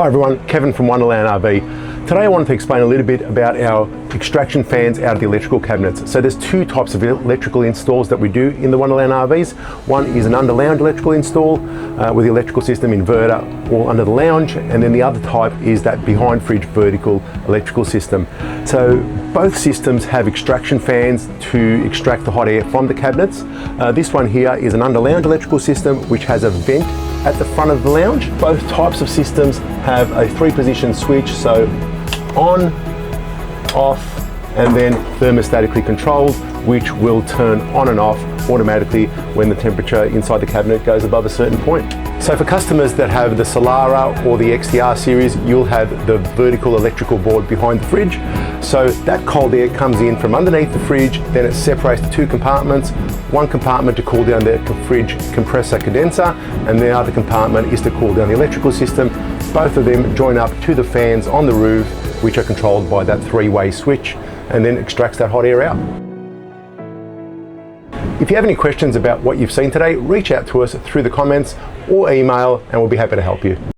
Hi everyone, Kevin from Wonderland RV. Today I wanted to explain a little bit about our extraction fans out of the electrical cabinets. So there's two types of electrical installs that we do in the Wonderland RVs. One is an under lounge electrical install with the electrical system inverter all under the lounge, and then the other type is that behind fridge vertical electrical system. So both systems have extraction fans to extract the hot air from the cabinets. This one here is an under lounge electrical system which has a vent at the front of the lounge. Both types of systems have a 3-position switch, so on, off, and then thermostatically controlled, which will turn on and off automatically when the temperature inside the cabinet goes above a certain point. So for customers that have the Solara or the XTR series, you'll have the vertical electrical board behind the fridge. So that cold air comes in from underneath the fridge, then it separates the two compartments. One compartment to cool down the fridge compressor condenser, and the other compartment is to cool down the electrical system. Both of them join up to the fans on the roof, which are controlled by that 3-way switch, and then extracts that hot air out. If you have any questions about what you've seen today, reach out to us through the comments or email and we'll be happy to help you.